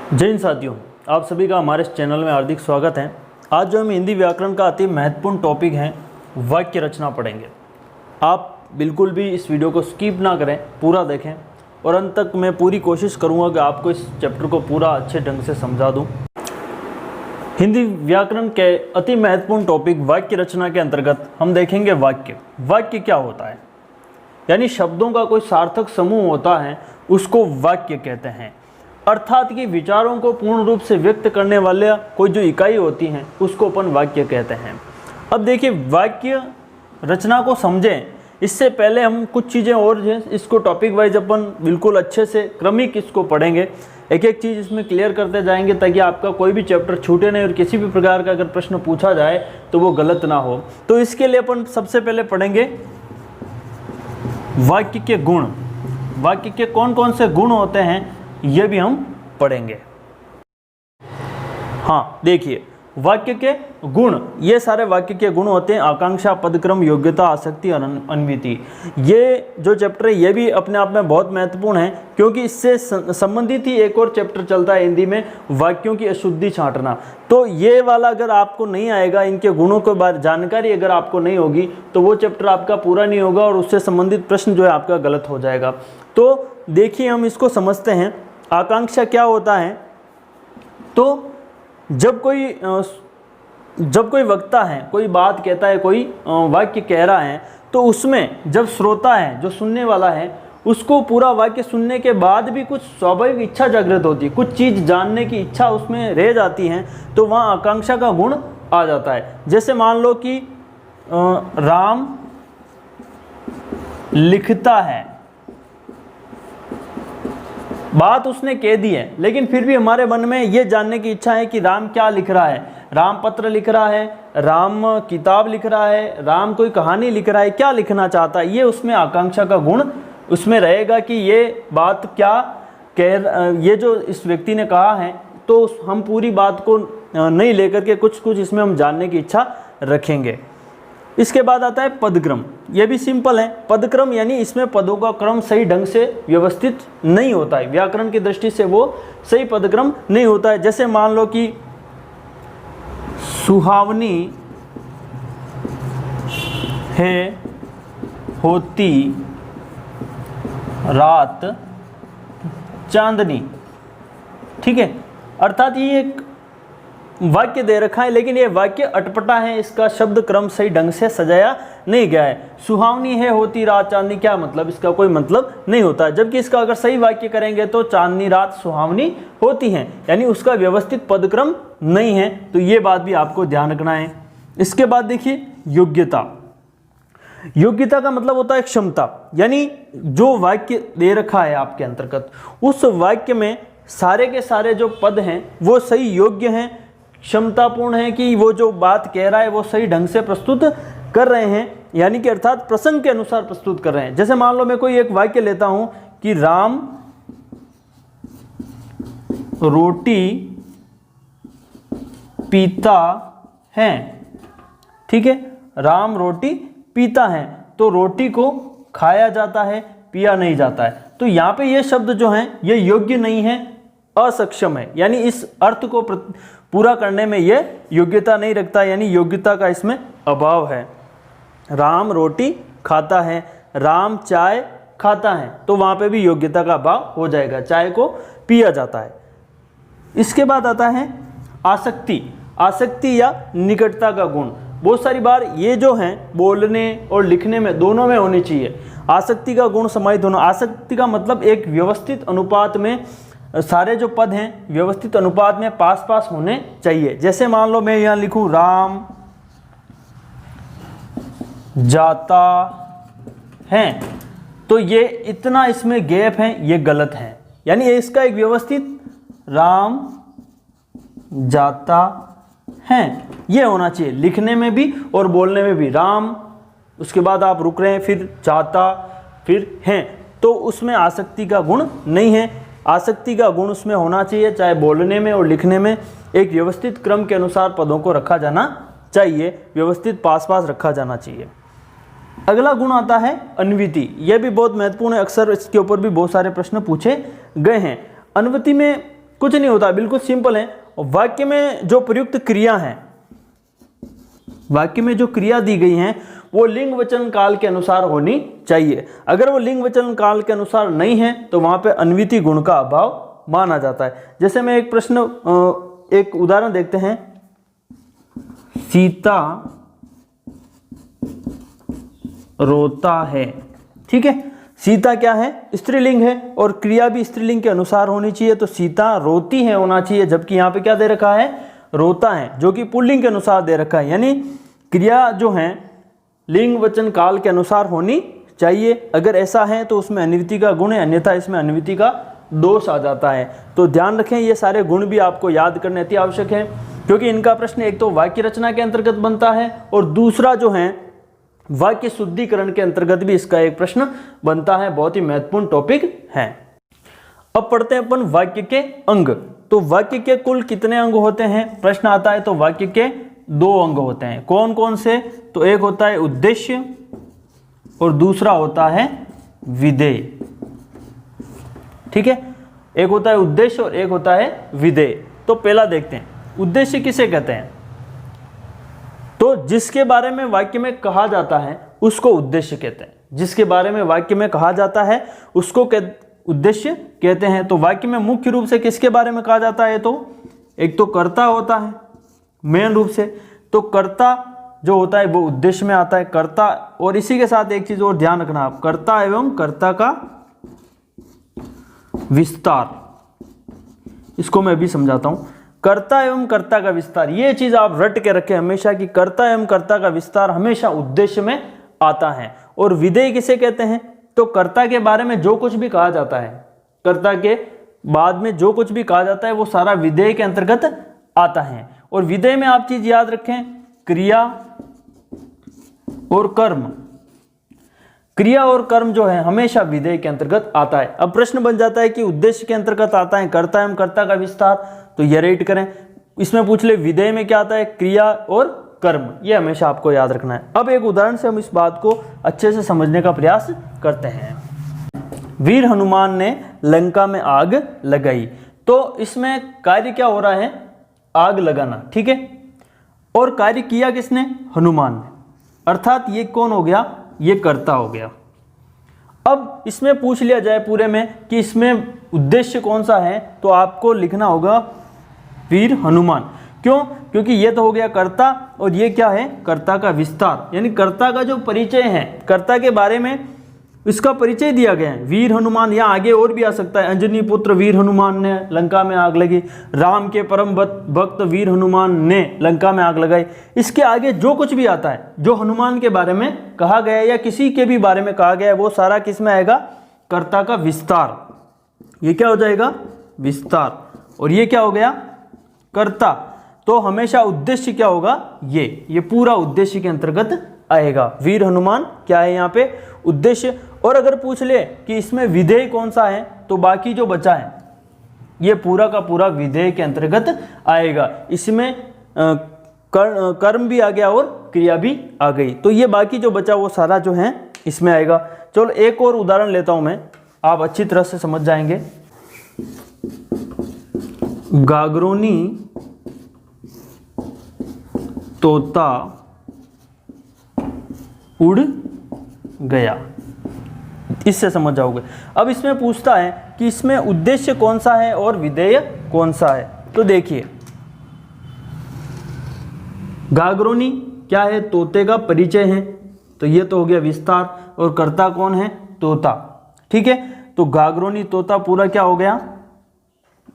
जय हिंद साथियों, आप सभी का हमारे इस चैनल में हार्दिक स्वागत है। आज जो हम हिंदी व्याकरण का अति महत्वपूर्ण टॉपिक है वाक्य रचना पढ़ेंगे। आप बिल्कुल भी इस वीडियो को स्किप ना करें, पूरा देखें और अंत तक मैं पूरी कोशिश करूंगा कि आपको इस चैप्टर को पूरा अच्छे ढंग से समझा दूं। हिंदी व्याकरण के अति महत्वपूर्ण टॉपिक वाक्य रचना के अंतर्गत हम देखेंगे वाक्य क्या होता है। यानी शब्दों का कोई सार्थक समूह होता है, उसको वाक्य कहते हैं। अर्थात कि विचारों को पूर्ण रूप से व्यक्त करने वाले कोई जो इकाई होती हैं उसको अपन वाक्य कहते हैं। अब देखिए, वाक्य रचना को समझें इससे पहले हम कुछ चीज़ें और जो इसको टॉपिक वाइज अपन बिल्कुल अच्छे से क्रमिक इसको पढ़ेंगे, एक एक चीज़ इसमें क्लियर करते जाएंगे ताकि आपका कोई भी चैप्टर छूटे नहीं और किसी भी प्रकार का अगर प्रश्न पूछा जाए तो वो गलत ना हो। तो इसके लिए अपन सबसे पहले पढ़ेंगे वाक्य के गुण। वाक्य के कौन कौन से गुण होते हैं ये भी हम पढ़ेंगे। हाँ देखिए, वाक्य के गुण, ये सारे वाक्य के गुण होते हैं आकांक्षा, पदक्रम, योग्यता, आसक्ति और अन्विति। ये जो चैप्टर है ये भी अपने आप में बहुत महत्वपूर्ण है, क्योंकि इससे संबंधित ही एक और चैप्टर चलता है हिंदी में, वाक्यों की अशुद्धि छांटना। तो ये वाला अगर आपको नहीं आएगा, इनके गुणों के बारे जानकारी अगर आपको नहीं होगी तो वो चैप्टर आपका पूरा नहीं होगा और उससे संबंधित प्रश्न जो है आपका गलत हो जाएगा। तो देखिए, हम इसको समझते हैं। आकांक्षा क्या होता है? तो जब कोई वक्ता है, कोई बात कहता है, कोई वाक्य कह रहा है, तो उसमें जब श्रोता है, जो सुनने वाला है, उसको पूरा वाक्य सुनने के बाद भी कुछ स्वाभाविक इच्छा जागृत होती है, कुछ चीज़ जानने की इच्छा उसमें रह जाती है, तो वहाँ आकांक्षा का गुण आ जाता है। जैसे मान लो कि राम लिखता है, बात उसने कह दी है, लेकिन फिर भी हमारे मन में ये जानने की इच्छा है कि राम क्या लिख रहा है। राम पत्र लिख रहा है, राम किताब लिख रहा है, राम कोई कहानी लिख रहा है, क्या लिखना चाहता है, ये उसमें आकांक्षा का गुण उसमें रहेगा कि ये बात क्या ये जो इस व्यक्ति ने कहा है। तो हम पूरी बात को नहीं लेकर के कुछ इसमें हम जानने की इच्छा रखेंगे। इसके बाद आता है पदक्रम। ये भी सिंपल है। पदक्रम यानी इसमें पदों का क्रम सही ढंग से व्यवस्थित नहीं होता है, व्याकरण की दृष्टि से वो सही पदक्रम नहीं होता है। जैसे मान लो कि सुहावनी है होती रात चांदनी, ठीक है। अर्थात ये एक वाक्य दे रखा है, लेकिन ये वाक्य अटपटा है, इसका शब्द क्रम सही ढंग से सजाया नहीं गया है। सुहावनी है होती रात चांदनी, क्या मतलब? इसका कोई मतलब नहीं होता। जबकि इसका अगर सही वाक्य करेंगे तो चांदनी रात सुहावनी होती है, यानी उसका व्यवस्थित पदक्रम नहीं है। तो ये बात भी आपको ध्यान रखना है। इसके बाद देखिए योग्यता। योग्यता का मतलब होता है क्षमता, यानी जो वाक्य दे रखा है आपके अंतर्गत, उस वाक्य में सारे के सारे जो पद हैं वो सही योग्य हैं, क्षमतापूर्ण है कि वो जो बात कह रहा है वो सही ढंग से प्रस्तुत कर रहे हैं, यानी कि अर्थात प्रसंग के अनुसार प्रस्तुत कर रहे हैं। जैसे मान लो मैं कोई एक वाक्य लेता हूं कि राम रोटी पीता है, ठीक है। राम रोटी पीता है, तो रोटी को खाया जाता है, पिया नहीं जाता है। तो यहाँ पे ये शब्द जो हैं ये योग्य नहीं है, असक्षम है, यानी इस अर्थ को पूरा करने में ये योग्यता नहीं रखता, यानी योग्यता का इसमें अभाव है। राम रोटी खाता है, राम चाय खाता है, तो वहाँ पे भी योग्यता का अभाव हो जाएगा, चाय को पिया जाता है। इसके बाद आता है आसक्ति। आसक्ति या निकटता का गुण। बहुत सारी बार ये जो हैं बोलने और लिखने में दोनों में होनी चाहिए। आसक्ति का गुण समाहित होना। आसक्ति का मतलब एक व्यवस्थित अनुपात में सारे जो पद हैं व्यवस्थित अनुपात में पास पास होने चाहिए। जैसे मान लो मैं यहाँ लिखूं राम जाता है, तो ये इतना इसमें गैप है, ये गलत है, यानी इसका एक व्यवस्थित राम जाता है ये होना चाहिए, लिखने में भी और बोलने में भी। राम, उसके बाद आप रुक रहे हैं, फिर जाता, फिर हैं, तो उसमें आसक्ति का गुण नहीं है। आसक्ति का गुण उसमें होना चाहिए, चाहे बोलने में और लिखने में एक व्यवस्थित क्रम के अनुसार पदों को रखा जाना चाहिए, व्यवस्थित पास पास रखा जाना चाहिए। अगला गुण आता है अन्विति। यह भी बहुत महत्वपूर्ण है, अक्सर इसके ऊपर भी बहुत सारे प्रश्न पूछे गए हैं। अन्विति में कुछ नहीं होता, बिल्कुल सिंपल है। और वाक्य में जो प्रयुक्त क्रिया है, वाक्य में जो क्रिया दी गई हैं वो लिंग वचन काल के अनुसार होनी चाहिए। अगर वो लिंग वचन काल के अनुसार नहीं है तो वहां पे अन्विति गुण का अभाव माना जाता है। जैसे मैं एक उदाहरण देखते हैं, सीता रोता है। ठीक है, सीता क्या है, स्त्रीलिंग है और क्रिया भी स्त्रीलिंग के अनुसार होनी चाहिए, तो सीता रोती है होना चाहिए। जबकि यहाँ पे क्या दे रखा है, रोता है, जो कि पुल्लिंग के अनुसार दे रखा है। यानी क्रिया जो है लिंग वचन काल के अनुसार होनी चाहिए। अगर ऐसा है तो उसमें अन्विति का गुण है, अन्यथा इसमें अन्विति का दोष आ जाता है। तो ध्यान रखें, ये सारे गुण भी आपको याद करने अति आवश्यक है, क्योंकि इनका प्रश्न एक तो वाक्य रचना के अंतर्गत बनता है और दूसरा जो है वाक्य शुद्धिकरण के अंतर्गत भी इसका एक प्रश्न बनता है। बहुत ही महत्वपूर्ण टॉपिक है। अब पढ़ते हैं अपन वाक्य के अंग। तो वाक्य के कुल कितने अंग होते हैं, प्रश्न आता है तो वाक्य के 2 अंग होते हैं। कौन कौन से, तो एक होता है उद्देश्य और दूसरा होता है विधेय। ठीक है, एक होता है उद्देश्य और एक होता है विधेय। तो पहला देखते हैं, उद्देश्य किसे कहते हैं, तो जिसके बारे में वाक्य में कहा जाता है उसको उद्देश्य कहते हैं। जिसके बारे में वाक्य में कहा जाता है उसको उद्देश्य कहते हैं। तो वाक्य में मुख्य रूप से किसके बारे में कहा जाता है, तो एक तो कर्ता होता है मेन रूप से, तो कर्ता जो होता है वो उद्देश्य में आता है, कर्ता। और इसी के साथ एक चीज और ध्यान रखना आप, कर्ता एवं कर्ता का विस्तार, इसको मैं भी समझाता हूं। कर्ता एवं कर्ता का विस्तार, ये चीज आप रट के रखें हमेशा कि कर्ता एवं कर्ता का विस्तार हमेशा उद्देश्य में आता है। और विधेय किसे कहते हैं, तो कर्ता के बारे में जो कुछ भी कहा जाता है, कर्ता के बाद में जो कुछ भी कहा जाता है वो सारा विधेय के अंतर्गत आता है। और विधेय में आप चीज याद रखें, क्रिया और कर्म, क्रिया और कर्म जो है हमेशा विधेय के अंतर्गत आता है। अब प्रश्न बन जाता है कि उद्देश्य के अंतर्गत आता है कर्ता एवं कर्ता का विस्तार, तो ये राइट करें। इसमें पूछ ले विधेय में क्या आता है, क्रिया और कर्म, ये हमेशा आपको याद रखना है। अब एक उदाहरण से हम इस बात को अच्छे से समझने का प्रयास करते हैं। वीर हनुमान ने लंका में आग लगाई, तो इसमें कार्य क्या हो रहा है, आग लगाना। ठीक है, और कार्य किया किसने, हनुमान ने, अर्थात ये कौन हो गया, ये कर्ता हो गया। अब इसमें पूछ लिया जाए पूरे में कि इसमें उद्देश्य कौन सा है, तो आपको लिखना होगा वीर हनुमान। क्यों, क्योंकि ये तो हो गया कर्ता और ये क्या है, कर्ता का विस्तार, यानी कर्ता का जो परिचय है, कर्ता के बारे में इसका परिचय दिया गया है। वीर हनुमान, यहाँ आगे और भी आ सकता है, अंजनी पुत्र वीर हनुमान ने लंका में आग लगी, राम के परम भक्त वीर हनुमान ने लंका में आग लगाई। इसके आगे जो कुछ भी आता है, जो हनुमान के बारे में कहा गया है या किसी के भी बारे में कहा गया है, वो सारा किस में आएगा, कर्ता का विस्तार। ये क्या हो जाएगा, विस्तार, और ये क्या हो गया, कर्ता। तो हमेशा उद्देश्य क्या होगा, ये पूरा उद्देश्य के अंतर्गत आएगा। वीर हनुमान क्या है यहाँ पे, उद्देश्य। और अगर पूछ ले कि इसमें विधेय कौन सा है, तो बाकी जो बचा है ये पूरा का पूरा विधेय के अंतर्गत आएगा। इसमें कर्म भी आ गया और क्रिया भी आ गई, तो ये बाकी जो बचा वो सारा जो है इसमें आएगा। चलो एक और उदाहरण लेता हूं मैं, आप अच्छी तरह से समझ जाएंगे। गागरोनी तोता उड़ गया, इससे समझ जाओगे। अब इसमें पूछता है कि इसमें उद्देश्य कौन सा है और विधेय कौन सा है। तो देखिए, गागरोनी क्या है, तोते का परिचय है, तो ये तो हो गया विस्तार, और कर्ता कौन है, तोता। ठीक है, तो गागरोनी तोता पूरा क्या हो गया,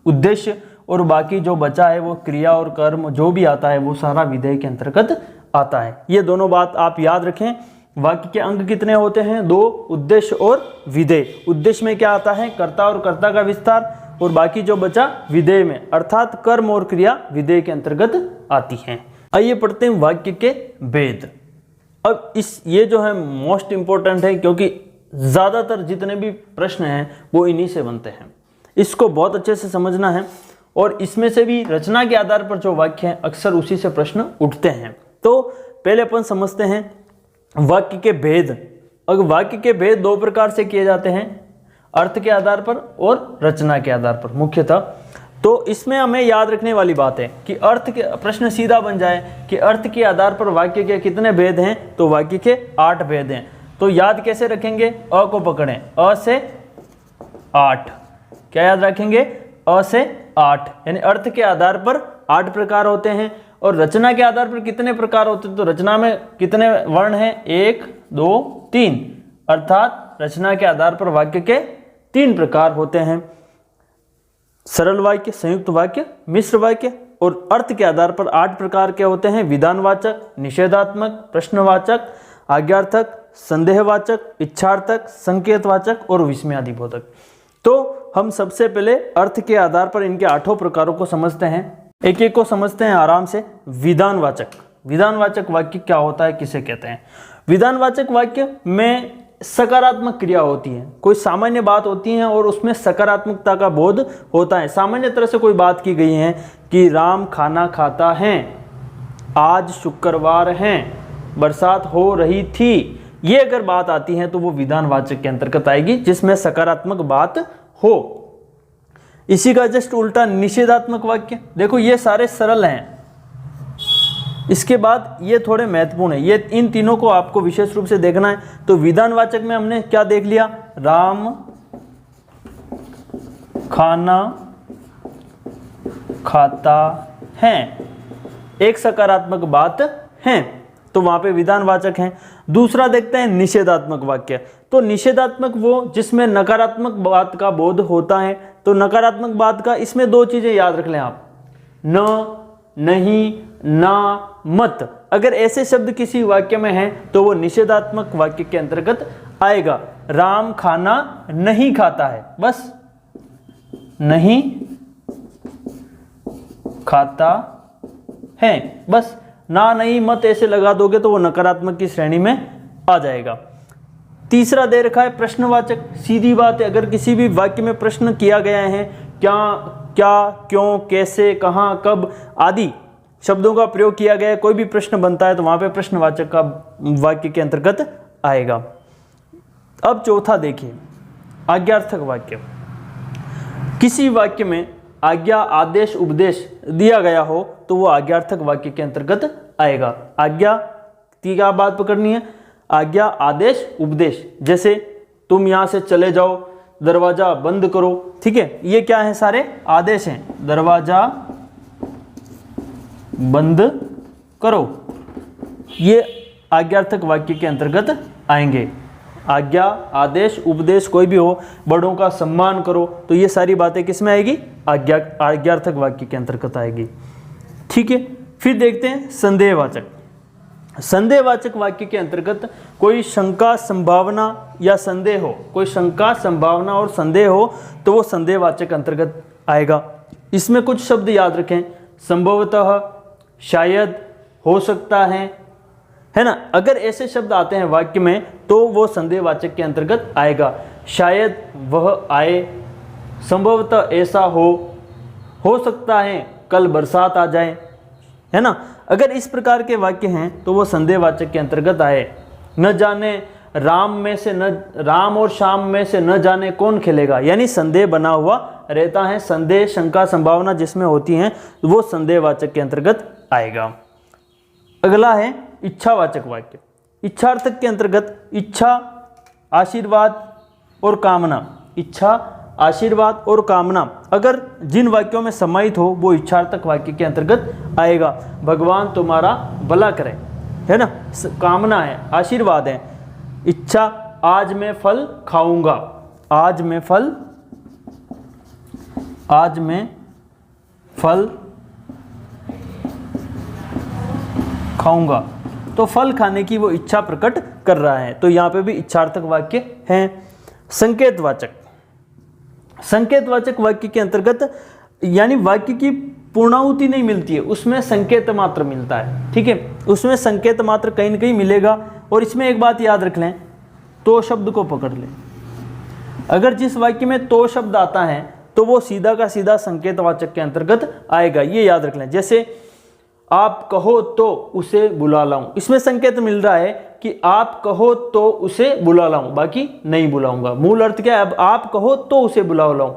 उद्देश्य, और बाकी जो बचा है वो क्रिया और कर्म जो भी आता है वो सारा विधेय के अंतर्गत आता है। ये दोनों बात आप याद रखें। वाक्य के अंग कितने होते हैं, 2, उद्देश्य और विधेय। उद्देश्य में क्या आता है, कर्ता और कर्ता का विस्तार, और बाकी जो बचा विधेय में, अर्थात कर्म और क्रिया विधेय के अंतर्गत आती हैं। आइए पढ़ते हैं वाक्य के भेद। अब ये जो है मोस्ट इंपॉर्टेंट है, क्योंकि ज्यादातर जितने भी प्रश्न हैं वो इन्हीं से बनते हैं। इसको बहुत अच्छे से समझना है, और इसमें से भी रचना के आधार पर जो वाक्य हैं अक्सर उसी से प्रश्न उठते हैं। तो पहले अपन समझते हैं वाक्य के भेद। अगर वाक्य के भेद 2 प्रकार से किए जाते हैं, अर्थ के आधार पर और रचना के आधार पर मुख्यतः। तो इसमें हमें याद रखने वाली बात है कि अर्थ के प्रश्न सीधा बन जाए कि अर्थ के आधार पर वाक्य के कितने भेद हैं, तो वाक्य के 8 भेद हैं। तो याद कैसे रखेंगे, अ को पकड़ें, अ से 8, क्या याद रखेंगे, अ से 8, यानी अर्थ के आधार पर 8 प्रकार होते हैं। और रचना के आधार पर कितने प्रकार होते हैं, तो रचना में कितने वर्ण हैं, 1 2 3, अर्थात रचना के आधार पर वाक्य के 3 प्रकार होते हैं, सरल वाक्य, संयुक्त वाक्य, मिश्र वाक्य। और अर्थ के आधार पर 8 प्रकार के होते हैं, विधानवाचक, निषेधात्मक, प्रश्नवाचक, आज्ञार्थक, संदेहवाचक, इच्छार्थक, संकेतवाचक और विस्मयादिबोधक। तो हम सबसे पहले अर्थ के आधार पर इनके 8 प्रकारों को समझते हैं, एक एक को समझते हैं आराम से। विधानवाचक, विधानवाचक वाक्य क्या होता है, किसे कहते हैं। विधानवाचक वाक्य में सकारात्मक क्रिया होती है, कोई सामान्य बात होती है और उसमें सकारात्मकता का बोध होता है। सामान्य तरह से कोई बात की गई है कि राम खाना खाता है, आज शुक्रवार है, बरसात हो रही थी, ये अगर बात आती है तो वो विधानवाचक के अंतर्गत आएगी, जिसमें सकारात्मक बात हो। इसी का जस्ट उल्टा निषेधात्मक वाक्य, देखो ये सारे सरल हैं, इसके बाद ये थोड़े महत्वपूर्ण है, ये इन तीनों को आपको विशेष रूप से देखना है। तो विधानवाचक में हमने क्या देख लिया, राम खाना खाता है, एक सकारात्मक बात है, तो वहां पे विधानवाचक है। दूसरा देखते हैं निषेधात्मक वाक्य। तो निषेधात्मक वो जिसमें नकारात्मक बात का बोध होता है। तो नकारात्मक बात का इसमें 2 चीजें याद रख लें आप, न, नहीं, ना, मत। अगर ऐसे शब्द किसी वाक्य में हैं तो वो निषेधात्मक वाक्य के अंतर्गत आएगा। राम खाना नहीं खाता है, बस नहीं खाता है, बस ना, नहीं, मत ऐसे लगा दोगे तो वो नकारात्मक की श्रेणी में आ जाएगा। तीसरा दे रखा है प्रश्नवाचक, सीधी बात है, अगर किसी भी वाक्य में प्रश्न किया गया है, क्या, क्यों, कैसे, कहां, कब आदि शब्दों का प्रयोग किया गया है, कोई भी प्रश्न बनता है तो वहां पे प्रश्नवाचक का वाक्य के अंतर्गत आएगा। अब चौथा देखिए, आज्ञार्थक वाक्य। किसी वाक्य में आज्ञा, आदेश, उपदेश दिया गया हो तो वो आज्ञार्थक वाक्य के अंतर्गत आएगा। आज्ञा की क्या बात पकड़नी है, आज्ञा, आदेश, उपदेश। जैसे तुम यहां से चले जाओ, दरवाजा बंद करो, ठीक है, ये क्या है, सारे आदेश हैं। दरवाजा बंद करो, ये आज्ञार्थक वाक्य के अंतर्गत आएंगे। आज्ञा, आदेश, उपदेश कोई भी हो, बड़ों का सम्मान करो, तो ये सारी बातें किस में आएगी, आज्ञार्थक वाक्य के अंतर्गत आएगी। ठीक है, फिर देखते हैं संदेहवाचक। संदेहवाचक वाक्य के अंतर्गत कोई शंका, संभावना या संदेह हो, कोई शंका, संभावना और संदेह हो तो वो संदेहवाचक अंतर्गत आएगा। इसमें कुछ शब्द याद रखें, संभवतः, शायद, हो सकता है ना। अगर ऐसे शब्द आते हैं वाक्य में तो वो संदेहवाचक के अंतर्गत आएगा। शायद वह आए, संभवतः ऐसा हो सकता है कल बरसात आ जाए, है ना। अगर इस प्रकार के वाक्य हैं तो वो संदेहवाचक के अंतर्गत आए। न जाने राम और शाम में से न जाने कौन खेलेगा, यानी संदेह बना हुआ रहता है। संदेह, शंका, संभावना जिसमें होती हैं वो संदेहवाचक के अंतर्गत आएगा। अगला है इच्छावाचक वाक्य। इच्छार्थक के अंतर्गत इच्छा, आशीर्वाद और कामना, इच्छा, आशीर्वाद और कामना अगर जिन वाक्यों में समाहित हो वो इच्छार्थक वाक्य के अंतर्गत आएगा। भगवान तुम्हारा भला करे, है ना, कामना है, आशीर्वाद है। इच्छा, आज मैं फल खाऊंगा, आज मैं फल खाऊंगा, तो फल खाने की वो इच्छा प्रकट कर रहा है, तो यहाँ पे भी इच्छार्थक वाक्य है। संकेतवाचक, संकेतवाचक वाक्य के अंतर्गत यानी वाक्य की पूर्णाहुति नहीं मिलती है, उसमें संकेत मात्र मिलता है, ठीक है, उसमें संकेत मात्र कहीं न कहीं मिलेगा। और इसमें एक बात याद रख लें, तो शब्द को पकड़ लें। अगर जिस वाक्य में तो शब्द आता है तो वो सीधा का सीधा संकेतवाचक के अंतर्गत आएगा, ये याद रख लें। जैसे आप कहो तो उसे बुला लाऊं, इसमें संकेत मिल रहा है कि आप कहो तो उसे बुला लाऊं, बाकी नहीं बुलाऊंगा। मूल अर्थ क्या है, अब आप कहो तो उसे बुला लाऊं।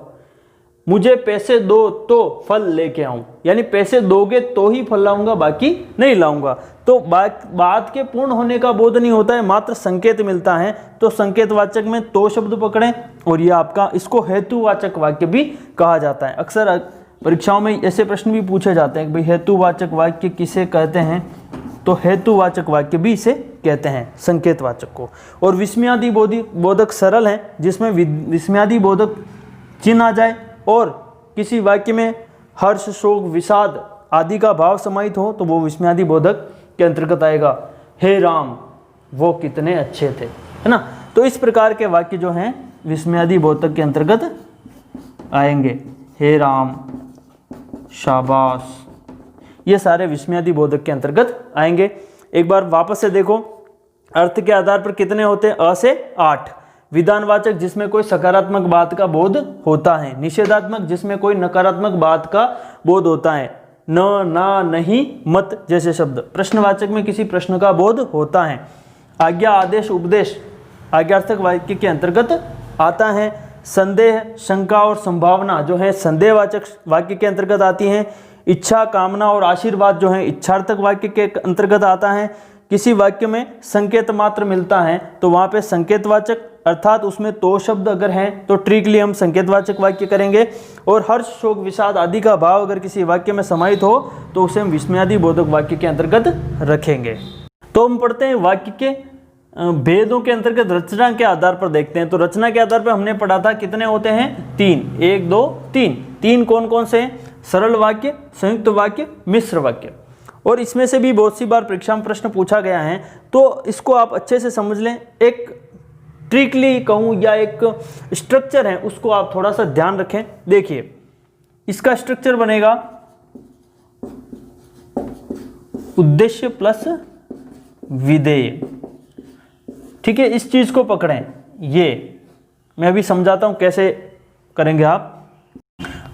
मुझे पैसे दो तो फल लेके आऊं, यानी पैसे दोगे तो ही फल लाऊंगा, बाकी नहीं लाऊंगा। तो बात के पूर्ण होने का बोध नहीं होता है, मात्र संकेत मिलता है। तो संकेतवाचक में तो शब्द पकड़ें, और ये आपका, इसको हेतुवाचक वाक्य भी कहा जाता है। अक्सर परीक्षाओं में ऐसे प्रश्न भी पूछे जाते हैं कि भाई हेतुवाचक वाक्य किसे कहते हैं, तो हेतुवाचक वाक्य भी इसे कहते हैं, संकेतवाचक को। और विस्मयादि बोधक सरल है, जिसमें विस्मयादि बोधक चिन्ह आ जाए और किसी वाक्य में हर्ष, शोक, विषाद आदि का भाव समाहित हो तो वो विस्मयादि बोधक के अंतर्गत आएगा। हे राम वो कितने अच्छे थे, है ना। तो इस प्रकार के वाक्य जो हैं विस्मयादि बोधक के अंतर्गत आएंगे। हे राम, शाबाश, ये सारे विस्मयादि बोधक के अंतर्गत आएंगे। एक बार वापस से देखो, अर्थ के आधार पर कितने होते हैं? अ से 8। विधानवाचक जिसमें कोई सकारात्मक बात का बोध होता है, निषेधात्मक जिसमें कोई नकारात्मक बात का बोध होता है, न, ना, नहीं, मत जैसे शब्द। प्रश्नवाचक में किसी प्रश्न का बोध होता है। आज्ञा, आदेश, उपदेश आज्ञार्थक वाक्य के अंतर्गत आता है। संदेह, शंका और संभावना जो है संदेहवाचक वाक्य के अंतर्गत आती हैं। इच्छा, कामना और आशीर्वाद जो है इच्छार्थक वाक्य के अंतर्गत आता है। किसी वाक्य में संकेत मात्र मिलता है तो वहाँ पे संकेतवाचक, अर्थात उसमें तो शब्द अगर हैं तो ट्रिकली हम संकेतवाचक वाक्य करेंगे। और हर्ष, शोक, विषाद आदि का भाव अगर किसी वाक्य में समाहित हो तो उसे हम विस्मयादि बोधक वाक्य के अंतर्गत रखेंगे। तो हम पढ़ते हैं वाक्य के भेदों के अंतर्गत रचना के आधार पर देखते हैं। तो रचना के आधार पर हमने पढ़ा था कितने होते हैं? 3, 1, 2, 3। 3 कौन कौन से हैं? सरल वाक्य, संयुक्त वाक्य, मिश्र वाक्य। और इसमें से भी बहुत सी बार परीक्षा में प्रश्न पूछा गया है, तो इसको आप अच्छे से समझ लें। एक ट्रिकली कहूँ या एक स्ट्रक्चर है, उसको आप थोड़ा सा ध्यान रखें। देखिए, इसका स्ट्रक्चर बनेगा उद्देश्य प्लस विधेय। ठीक है, इस चीज को पकड़ें। ये मैं अभी समझाता हूं कैसे करेंगे आप।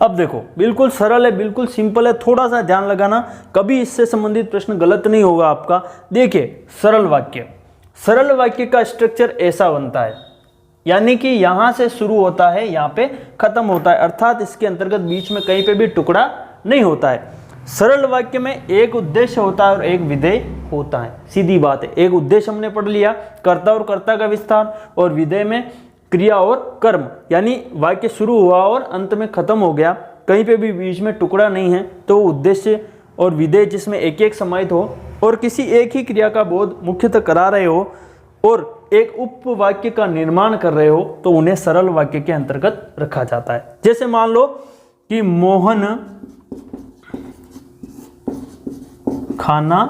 अब देखो, बिल्कुल सरल है, बिल्कुल सिंपल है, थोड़ा सा ध्यान लगाना, कभी इससे संबंधित प्रश्न गलत नहीं होगा आपका। देखिए, सरल वाक्य, सरल वाक्य का स्ट्रक्चर ऐसा बनता है, यानी कि यहां से शुरू होता है, यहां पे खत्म होता है, अर्थात इसके अंतर्गत बीच में कहीं पे भी टुकड़ा नहीं होता है। सरल वाक्य में एक उद्देश्य होता है और एक विधेय होता है, सीधी बात है। एक उद्देश्य हमने पढ़ लिया, कर्ता और कर्ता का विस्तार, और विधेय में क्रिया और कर्म, यानी वाक्य शुरू हुआ और अंत में खत्म हो गया, कहीं पे भी बीच में टुकड़ा नहीं है। तो उद्देश्य और विधेय जिसमें एक एक समाहित हो और किसी एक ही क्रिया का बोध मुख्यतः करा रहे हो और एक उपवाक्य का निर्माण कर रहे हो, तो उन्हें सरल वाक्य के अंतर्गत रखा जाता है। जैसे मान लो कि मोहन खाना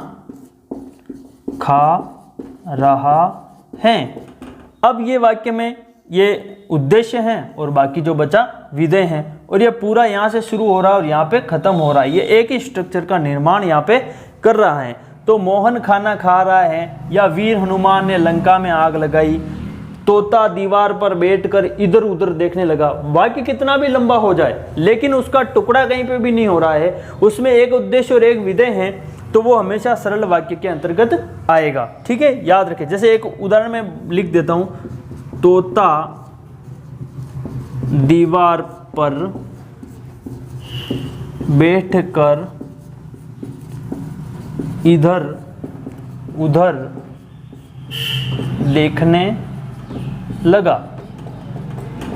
खा रहा है। अब ये वाक्य में ये उद्देश्य है और बाकी जो बचा विधेय है, और ये पूरा यहाँ से शुरू हो रहा है और यहाँ पे खत्म हो रहा है। ये एक ही स्ट्रक्चर का निर्माण यहाँ पे कर रहा है। तो मोहन खाना खा रहा है, या वीर हनुमान ने लंका में आग लगाई, तोता दीवार पर बैठकर इधर उधर देखने लगा। वाक्य कितना भी लंबा हो जाए लेकिन उसका टुकड़ा कहीं पे भी नहीं हो रहा है, उसमें एक उद्देश्य और एक विधेय है, तो वो हमेशा सरल वाक्य के अंतर्गत आएगा। ठीक है, याद रखें। जैसे एक उदाहरण में लिख देता हूं, तोता दीवार पर बैठकर इधर उधर देखने लगा।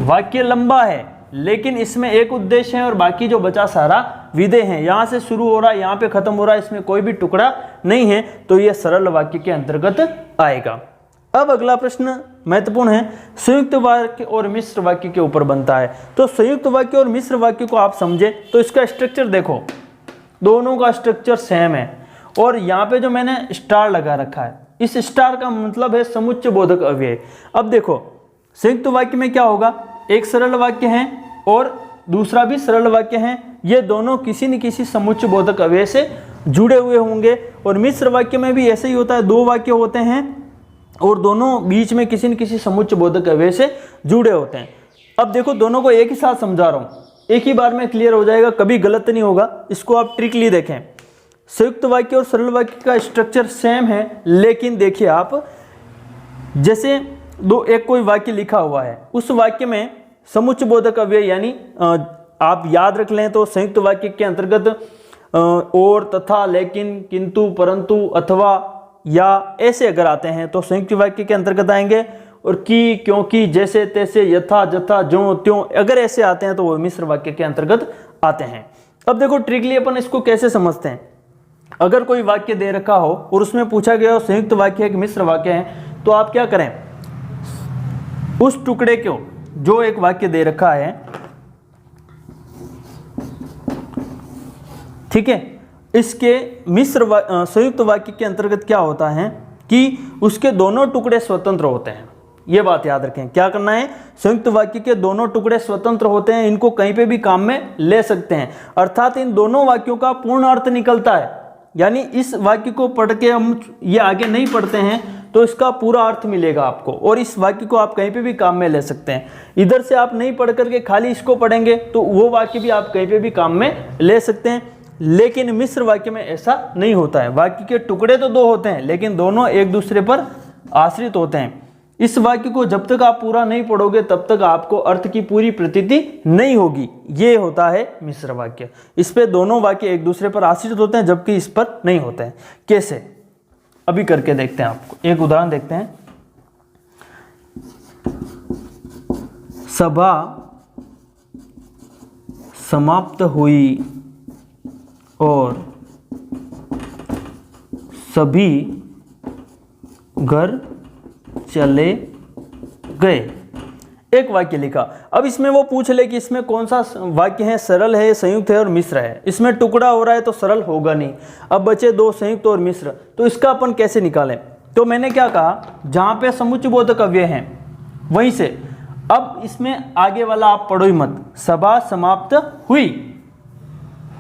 वाक्य लंबा है लेकिन इसमें एक उद्देश्य है और बाकी जो बचा सारा विधेय है। यहां से शुरू हो रहा है, यहां पे खत्म हो रहा है, इसमें कोई भी टुकड़ा नहीं है, तो यह सरल वाक्य के अंतर्गत आएगा। अब अगला प्रश्न महत्वपूर्ण है, संयुक्त वाक्य और मिश्र वाक्य के ऊपर बनता है। तो संयुक्त वाक्य और मिश्र वाक्य को आप समझे तो इसका स्ट्रक्चर देखो, दोनों का स्ट्रक्चर सेम है। और यहाँ पे जो मैंने स्टार लगा रखा है, इस स्टार का मतलब है समुच्चय बोधक अव्यय। अब देखो, संयुक्त वाक्य में क्या होगा, एक सरल वाक्य है और दूसरा भी सरल वाक्य है, ये दोनों किसी न किसी समुच्चय बोधक अव्यय से जुड़े हुए होंगे। और मिश्र वाक्य में भी ऐसे ही होता है, दो वाक्य होते हैं और दोनों बीच में किसी न किसी समुच्चय बोधक अव्यय से जुड़े होते हैं। अब देखो, दोनों को एक ही साथ समझा रहा हूँ, एक ही बार में क्लियर हो जाएगा, कभी गलत नहीं होगा। इसको आप ट्रिकली देखें, संयुक्त वाक्य और सरल वाक्य का स्ट्रक्चर सेम है, लेकिन देखिए आप, जैसे एक कोई वाक्य लिखा हुआ है, उस वाक्य में समुच्चय बोधक अव्यय यानी आप याद रख लें तो संयुक्त वाक्य के अंतर्गत और, तथा, लेकिन, किंतु, परंतु, अथवा, या ऐसे अगर आते हैं तो संयुक्त वाक्य के अंतर्गत आएंगे। और कि, क्योंकि, जैसे तैसे, यथा जथा, ज्यों त्यों अगर ऐसे आते हैं तो वो मिश्र वाक्य के अंतर्गत आते हैं। अब देखो ट्रिकली अपन इसको कैसे समझते हैं। अगर कोई वाक्य दे रखा हो और उसमें पूछा गया हो संयुक्त वाक्य है कि मिश्र वाक्य है, तो आप क्या करें, उस टुकड़े को जो एक वाक्य दे रखा है, ठीक है, इसके संयुक्त वाक्य के अंतर्गत क्या होता है कि उसके दोनों टुकड़े स्वतंत्र होते हैं। ये बात याद रखें, क्या करना है, संयुक्त वाक्य के दोनों टुकड़े स्वतंत्र होते हैं, इनको कहीं पे भी काम में ले सकते हैं, अर्थात इन दोनों वाक्यों का पूर्ण अर्थ निकलता है। यानी इस वाक्य को पढ़ के हम ये आगे नहीं पढ़ते हैं तो इसका पूरा अर्थ मिलेगा आपको, और इस वाक्य को आप कहीं पे भी काम में ले सकते हैं। इधर से आप नहीं पढ़ करके खाली इसको पढ़ेंगे तो वो वाक्य भी आप कहीं पे भी काम में ले सकते हैं। लेकिन मिश्र वाक्य में ऐसा नहीं होता है। वाक्य के टुकड़े तो दो होते हैं लेकिन दोनों एक दूसरे पर आश्रित होते हैं। इस वाक्य को जब तक आप पूरा नहीं पढ़ोगे तब तक आपको अर्थ की पूरी प्रतीति नहीं होगी। ये होता है मिश्र वाक्य। इस पे दोनों वाक्य एक दूसरे पर आश्रित होते हैं जबकि इस पर नहीं होते हैं। कैसे, अभी करके देखते हैं। आपको एक उदाहरण देखते हैं। सभा समाप्त हुई और सभी घर चले गए। एक वाक्य लिखा। अब इसमें वो पूछ ले कि इसमें कौन सा वाक्य है, सरल है, संयुक्त है और मिश्र है। इसमें टुकड़ा हो रहा है तो सरल होगा नहीं। अब बचे दो, संयुक्त और मिश्र, तो इसका अपन कैसे निकालें। तो मैंने क्या कहा, जहां पे समुच्चयबोधक अव्यय हैं वहीं से। अब इसमें आगे वाला आप पढ़ो ही मत। सभा समाप्त हुई,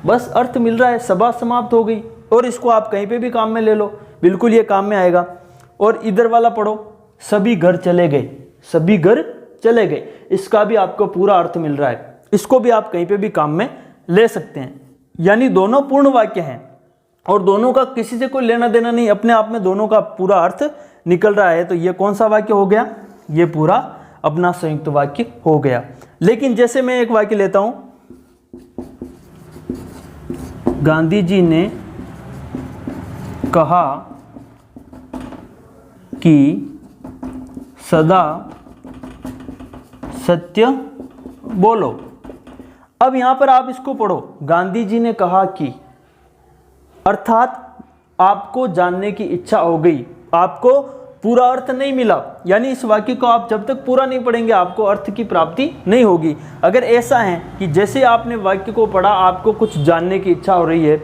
बस अर्थ मिल रहा है, सभा समाप्त हो गई, और इसको आप कहीं पे भी काम में ले लो, बिल्कुल ये काम में आएगा। और इधर वाला पढ़ो, सभी घर चले गए, सभी घर चले गए, इसका भी आपको पूरा अर्थ मिल रहा है। इसको भी आप कहीं पे भी काम में ले सकते हैं। यानी दोनों पूर्ण वाक्य हैं और दोनों का किसी से कोई लेना देना नहीं, अपने आप में दोनों का पूरा अर्थ निकल रहा है। तो ये कौन सा वाक्य हो गया, ये पूरा अपना संयुक्त वाक्य हो गया। लेकिन जैसे मैं एक वाक्य लेता हूं, गांधी जी ने कहा कि सदा सत्य बोलो। अब यहां पर आप इसको पढ़ो, गांधी जी ने कहा कि, अर्थात आपको जानने की इच्छा हो गई, आपको पूरा अर्थ नहीं मिला। यानी इस वाक्य को आप जब तक पूरा नहीं पढ़ेंगे आपको अर्थ की प्राप्ति नहीं होगी। अगर ऐसा है कि जैसे आपने वाक्य को पढ़ा आपको कुछ जानने की इच्छा हो रही है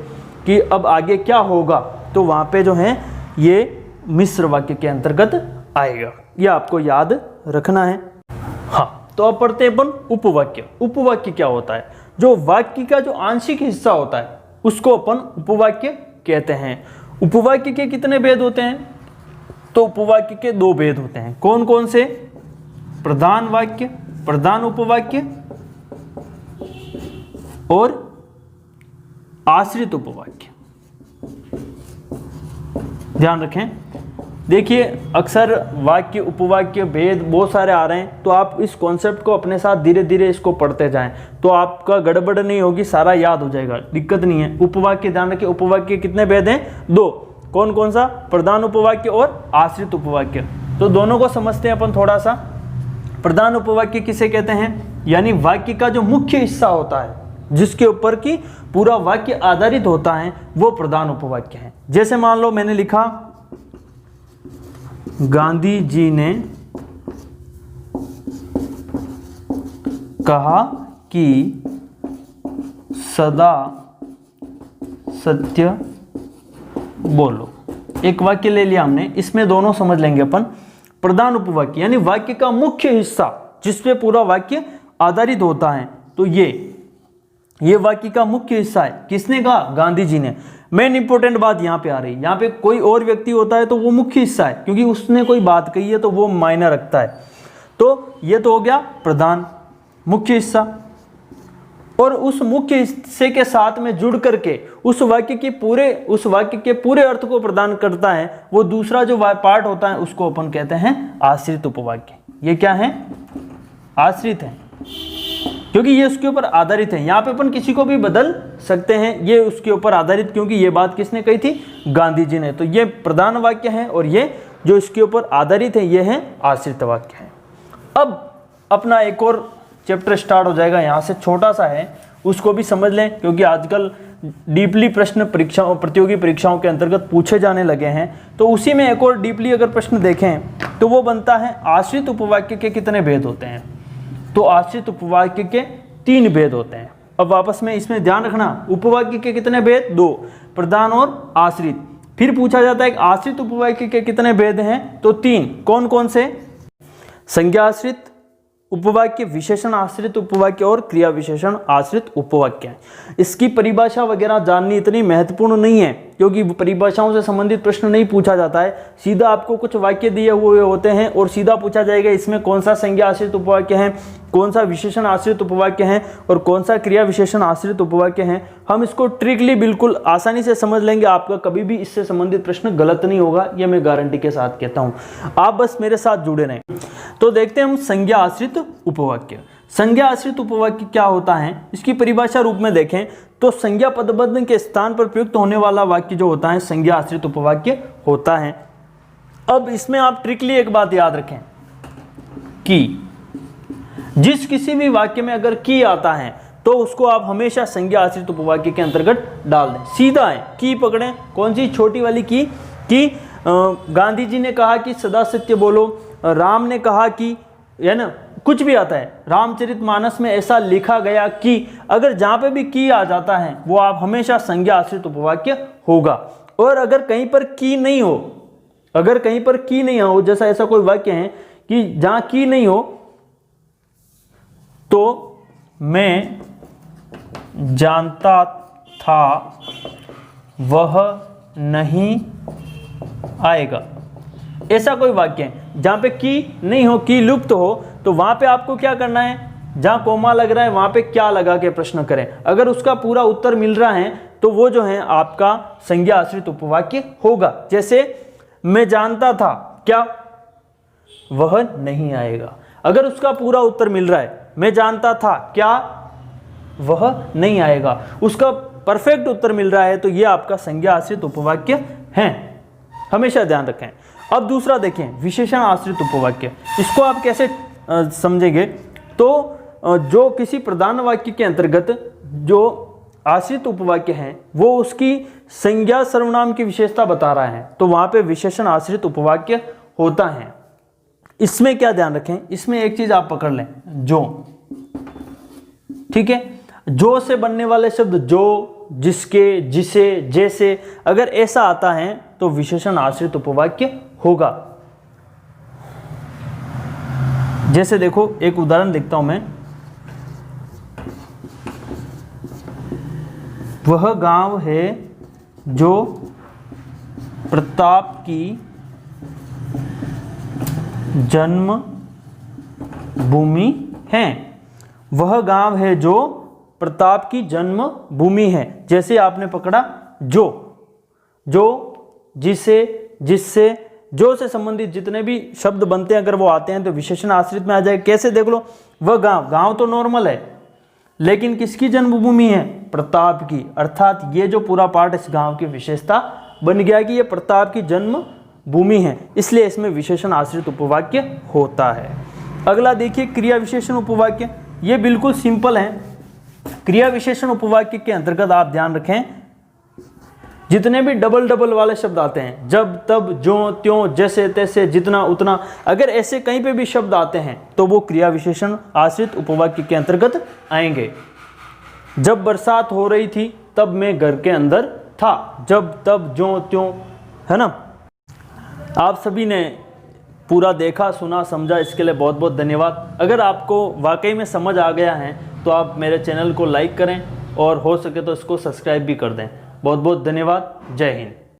कि अब आगे क्या होगा, तो वहां पे जो है ये मिश्र वाक्य के अंतर्गत आएगा। ये आपको याद रखना है। हाँ, तो अब पढ़ते हैं अपन उपवाक्य। उपवाक्य क्या होता है, जो वाक्य का जो आंशिक हिस्सा होता है उसको अपन उपवाक्य कहते हैं। उपवाक्य के कितने भेद होते हैं, तो उपवाक्य के दो भेद होते हैं। कौन कौन से, प्रधान वाक्य, प्रधान उपवाक्य और आश्रित उपवाक्य। ध्यान रखें। देखिए अक्सर वाक्य उपवाक्य भेद बहुत सारे आ रहे हैं, तो आप इस कॉन्सेप्ट को अपने साथ धीरे धीरे इसको पढ़ते जाएं तो आपका गड़बड़ नहीं होगी, सारा याद हो जाएगा, दिक्कत नहीं है। उपवाक्य ध्यान रखिए, उपवाक्य कितने भेद हैं, दो। कौन कौन सा, प्रधान उपवाक्य और आश्रित उपवाक्य। तो दोनों को समझते हैं अपन थोड़ा सा। प्रधान उपवाक्य किसे कहते हैं, यानी वाक्य का जो मुख्य हिस्सा होता है जिसके ऊपर की पूरा वाक्य आधारित होता है वो प्रधान उपवाक्य है। जैसे मान लो मैंने लिखा, गांधी जी ने कहा कि सदा सत्य बोलो। एक वाक्य ले लिया हमने, इसमें दोनों समझ लेंगे अपन। प्रधान उपवाक्य यानी वाक्य का मुख्य हिस्सा जिसपे पूरा वाक्य आधारित होता है, तो ये वाक्य का मुख्य हिस्सा है। किसने कहा, गांधी जी ने। मेन इंपॉर्टेंट बात यहां पे आ रही है, यहां पे कोई और व्यक्ति होता है तो वो मुख्य हिस्सा है, क्योंकि उसने कोई बात कही है तो वो मायने रखता है। तो ये तो हो गया प्रधान मुख्य हिस्सा, और उस मुख्य हिस्से के साथ में जुड़ करके उस वाक्य के पूरे अर्थ को प्रदान करता है वो दूसरा जो पार्ट होता है उसको अपन कहते हैं आश्रित उपवाक्य। ये क्या है, आश्रित है। क्योंकि ये उसके ऊपर आधारित है। यहाँ पे अपन किसी को भी बदल सकते हैं, ये उसके ऊपर आधारित, क्योंकि ये बात किसने कही थी, गांधी जी ने। तो ये प्रधान वाक्य है और ये जो इसके ऊपर आधारित है ये है आश्रित वाक्य है। अब अपना एक और चैप्टर स्टार्ट हो जाएगा, यहाँ से छोटा सा है, उसको भी समझ लें, क्योंकि आजकल डीपली प्रश्न परीक्षाओं, प्रतियोगी परीक्षाओं के अंतर्गत पूछे जाने लगे हैं। तो उसी में एक और डीपली अगर प्रश्न देखें तो वो बनता है आश्रित उपवाक्य के कितने भेद होते हैं। तो आश्रित उपवाक्य के 3 भेद होते हैं। अब वापस में इसमें ध्यान रखना, उपवाक्य के कितने भेद, 2, प्रधान और आश्रित। फिर पूछा जाता है कि आश्रित उपवाक्य के कितने भेद हैं, तो 3। कौन कौन से, संज्ञा आश्रित उपवाक्य, विशेषण आश्रित उपवाक्य और क्रिया विशेषण आश्रित उपवाक्य। इसकी परिभाषा वगैरह जाननी इतनी महत्वपूर्ण नहीं है, क्योंकि परिभाषाओं से संबंधित प्रश्न नहीं पूछा जाता है। सीधा आपको कुछ वाक्य दिए हुए होते हैं और सीधा पूछा जाएगा इसमें कौन सा संज्ञा आश्रित उपवाक्य है, कौन सा विशेषण आश्रित उपवाक्य है और कौन सा क्रिया विशेषण आश्रित उपवाक्य है। हम इसको ट्रिकली बिल्कुल आसानी से समझ लेंगे, आपका कभी भी इससे संबंधित प्रश्न गलत नहीं होगा, ये मैं गारंटी के साथ कहता हूँ। आप बस मेरे साथ जुड़े रहें। तो देखते हैं हम संज्ञा आश्रित उपवाक्य। संज्ञा आश्रित उपवाक्य क्या होता है, इसकी परिभाषा रूप में देखें तो संज्ञा पदबंध के स्थान पर प्रयुक्त होने वाला वाक्य जो होता है संज्ञा आश्रित उपवाक्य होता है। अब इसमें आप ट्रिकली एक बात याद रखें कि जिस किसी भी वाक्य में अगर की आता है तो उसको आप हमेशा संज्ञा आश्रित उपवाक्य के अंतर्गत डाल दें। सीधा है, की पकड़ें, कौन सी, छोटी वाली की गांधी जी ने कहा कि सदा सत्य बोलो, राम ने कहा कि, है ना, कुछ भी आता है, रामचरितमानस में ऐसा लिखा गया कि, अगर जहां पे भी की आ जाता है वो आप हमेशा संज्ञा आश्रित उपवाक्य होगा। और अगर कहीं पर की नहीं हो, अगर कहीं पर की नहीं हो, जैसा ऐसा कोई वाक्य है कि जहां की नहीं हो, तो मैं जानता था वह नहीं आएगा, ऐसा कोई वाक्य है जहां पे की नहीं हो, की लुप्त हो, तो वहां पे आपको क्या करना है, जहां कोमा लग रहा है वहां पे क्या लगा के प्रश्न करें। अगर उसका पूरा उत्तर मिल रहा है तो वो जो है आपका संज्ञा आश्रित उपवाक्य होगा। जैसे मैं जानता था क्या, वह नहीं आएगा। अगर उसका पूरा उत्तर मिल रहा है, मैं जानता था क्या, वह नहीं आएगा, उसका परफेक्ट उत्तर मिल रहा है, तो यह आपका संज्ञा आश्रित उपवाक्य है, हमेशा ध्यान रखें। अब दूसरा देखें, विशेषण आश्रित उपवाक्य। इसको आप कैसे समझेंगे, तो जो किसी प्रधान वाक्य के अंतर्गत जो आश्रित उपवाक्य है वो उसकी संज्ञा सर्वनाम की विशेषता बता रहा है, तो वहां पे विशेषण आश्रित उपवाक्य होता है। इसमें क्या ध्यान रखें, इसमें एक चीज आप पकड़ लें, जो, ठीक है, जो से बनने वाले शब्द जो, जिसके, जिसे, जैसे, अगर ऐसा आता है तो विशेषण आश्रित उपवाक्य होगा। जैसे देखो एक उदाहरण लिखता हूं मैं, वह गांव है जो प्रताप की जन्म भूमि है। वह गांव है जो प्रताप की जन्म भूमि है। जैसे आपने पकड़ा जो, जिसे, जिससे, जो से संबंधित जितने भी शब्द बनते हैं अगर वो आते हैं तो विशेषण आश्रित में आ जाए। कैसे देख लो, वह गांव, गांव तो नॉर्मल है, लेकिन किसकी जन्मभूमि है, प्रताप की, अर्थात ये जो पूरा पार्ट इस गांव की विशेषता बन गया कि ये प्रताप की जन्म भूमि है, इसलिए इसमें विशेषण आश्रित उपवाक्य होता है। अगला देखिए क्रिया विशेषण उपवाक्य। ये बिल्कुल सिंपल है। क्रिया विशेषण उपवाक्य के अंतर्गत आप ध्यान रखें, जितने भी डबल वाले शब्द आते हैं, जब, तब, जो, त्यों, जैसे, तैसे, जितना, उतना, अगर ऐसे कहीं पे भी शब्द आते हैं तो वो क्रिया विशेषण आश्रित उपवाक्य के अंतर्गत आएंगे। जब बरसात हो रही थी तब मैं घर के अंदर था, जब, तब, जो, त्यों, है ना। आप सभी ने पूरा देखा, सुना, समझा, इसके लिए बहुत बहुत धन्यवाद। अगर आपको वाकई में समझ आ गया है तो आप मेरे चैनल को लाइक करें और हो सके तो इसको सब्सक्राइब भी कर दें। बहुत बहुत धन्यवाद। जय हिंद।